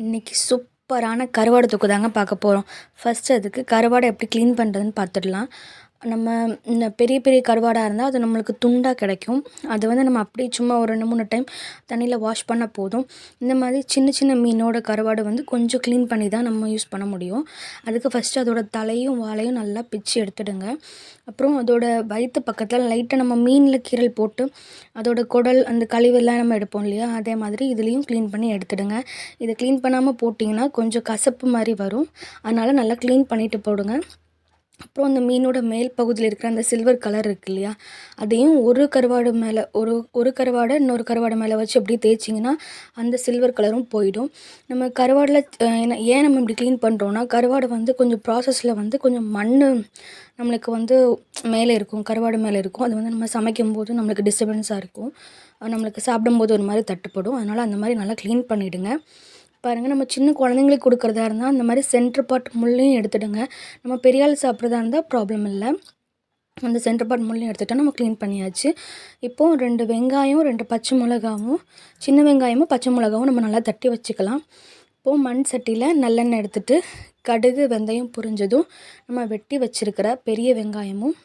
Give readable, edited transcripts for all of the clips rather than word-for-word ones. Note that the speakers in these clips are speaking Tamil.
இன்றைக்கி சூப்பரான கருவாடு தொக்கு தாங்க பார்க்க போகிறோம். ஃபஸ்ட்டு அதுக்கு கருவாடை எப்படி க்ளீன் பண்ணுறதுன்னு பார்த்துடலாம். நம்ம இந்த பெரிய பெரிய கருவாடாக இருந்தால் அது நம்மளுக்கு துண்டாக கிடைக்கும். அது வந்து நம்ம அப்படியே சும்மா ஒரு 2-3 டைம் தண்ணியில் வாஷ் பண்ண போதும். இந்த மாதிரி சின்ன சின்ன மீனோட கருவாடு வந்து கொஞ்சம் க்ளீன் பண்ணி தான் நம்ம யூஸ் பண்ண முடியும். அதுக்கு ஃபஸ்ட்டு அதோட தலையும் வாலையும் நல்லா பிச்சு எடுத்துடுங்க. அப்புறம் அதோட வயிற்று பக்கத்தில் லைட்டாக நம்ம மீனில் கீரல் போட்டு அதோட குடல் அந்த கழிவெல்லாம் நம்ம எடுப்போம் இல்லையா, அதே மாதிரி இதுலேயும் க்ளீன் பண்ணி எடுத்துடுங்க. இதை க்ளீன் பண்ணாமல் போட்டிங்கன்னா கொஞ்சம் கசப்பு மாதிரி வரும். அதனால் நல்லா க்ளீன் பண்ணிவிட்டு போடுங்க. அப்புறம் அந்த மீனோட மேல் பகுதியில் இருக்கிற அந்த சில்வர் கலர் இருக்கு இல்லையா, அதையும் ஒரு கருவாடு மேலே ஒரு கருவாடை இன்னொரு கருவாடு மேலே வச்சு அப்படியே தேய்ச்சிங்கன்னா அந்த சில்வர் கலரும் போயிடும். நம்ம கருவாடில் ஏன் நம்ம இப்படி க்ளீன் பண்ணுறோன்னா, கருவாடு வந்து கொஞ்சம் ப்ராசஸில் வந்து கொஞ்சம் மண் நம்மளுக்கு வந்து மேலே இருக்கும், கருவாடு மேலே இருக்கும். அது வந்து நம்ம சமைக்கும்போது நம்மளுக்கு டிஸ்டர்பன்ஸாக இருக்கும், நம்மளுக்கு சாப்பிடும்போது ஒரு மாதிரி தட்டுப்படும். அதனால் அந்த மாதிரி நல்லா க்ளீன் பண்ணிவிடுங்க. பாருங்கள், நம்ம சின்ன குழந்தைங்களுக்கு கொடுக்குறதா இருந்தால் அந்த மாதிரி சென்டர் பார்ட் முள்ளையும் எடுத்துடுங்க. நம்ம பெரிய ஆள் சாப்பிட்றதா இருந்தால் ப்ராப்ளம் இல்லை. அந்த சென்டர் பார்ட் முள்ளையும் எடுத்துகிட்டா நம்ம க்ளீன் பண்ணியாச்சு. இப்போது 2 வெங்காயம், 2 பச்சை மிளகாவும், சின்ன வெங்காயமும் பச்சை மிளகாவும் நம்ம நல்லா தட்டி வச்சுக்கலாம். இப்போது மண் சட்டியில் நல்லெண்ணெய் எடுத்துகிட்டு கடுகு வெந்தயம் பொரிஞ்சதும் நம்ம வெட்டி வச்சுருக்கிற பெரிய வெங்காயமும்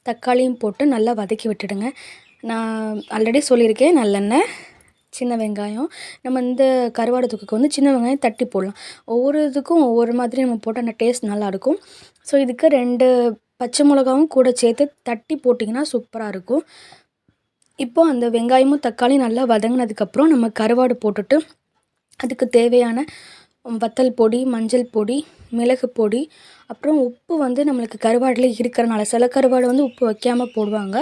தக்காளியும் போட்டு நல்லா வதக்கி விட்டுடுங்க. நான் ஆல்ரெடி சொல்லியிருக்கேன், நல்லெண்ணெய், சின்ன வெங்காயம். நம்ம இந்த கருவாடு தொக்குக்கு வந்து சின்ன வெங்காயம் தட்டி போடலாம். ஒவ்வொரு இதுக்கும் ஒவ்வொரு மாதிரி நம்ம போட்டால் அந்த டேஸ்ட் நல்லாயிருக்கும். ஸோ இதுக்கு 2 பச்சை மிளகாவும் கூட சேர்த்து தட்டி போட்டிங்கன்னா சூப்பராக இருக்கும். இப்போது அந்த வெங்காயமும் தக்காளியும் நல்லா வதங்கினதுக்கப்புறம் நம்ம கருவாடு போட்டுட்டு அதுக்கு தேவையான வத்தல் பொடி, மஞ்சள் பொடி, மிளகு பொடி, அப்புறம் உப்பு வந்து நம்மளுக்கு கருவாடில் இருக்கிறனால சில கருவாடு வந்து உப்பு வைக்காமல் போடுவாங்க,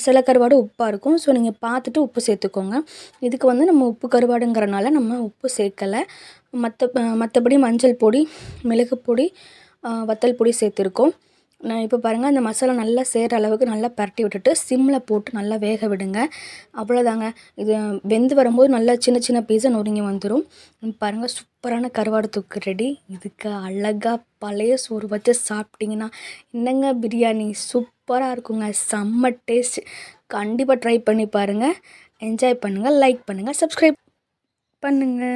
சில கருவாடு உப்பாக இருக்கும். ஸோ நீங்கள் பார்த்துட்டு உப்பு சேர்த்துக்கோங்க. இதுக்கு வந்து நம்ம உப்பு கருவாடுங்கிறனால நம்ம உப்பு சேர்க்கலை. மற்றபடி மஞ்சள் பொடி, மிளகு பொடி, வத்தல் பொடி சேர்த்துருக்கோம். நான் இப்போ பாருங்கள், அந்த மசாலா நல்லா சேர்கிற அளவுக்கு நல்லா பரட்டி விட்டுட்டு சிம்மில் போட்டு நல்லா வேக விடுங்க. அவ்வளோதாங்க. இது வெந்து வரும்போது நல்லா சின்ன சின்ன பீஸாக நொறுங்கி வந்துடும். பாருங்கள், சூப்பரான கருவாடு தொக்கு ரெடி. இதுக்கு அழகாக பழைய சோறு வச்சு சாப்பிட்டிங்கன்னா என்னங்க பிரியாணி சூப்பராக இருக்குங்க. செம்ம டேஸ்ட். கண்டிப்பாக ட்ரை பண்ணி பாருங்கள். என்ஜாய் பண்ணுங்கள், லைக் பண்ணுங்கள், சப்ஸ்கிரைப் பண்ணுங்கள்.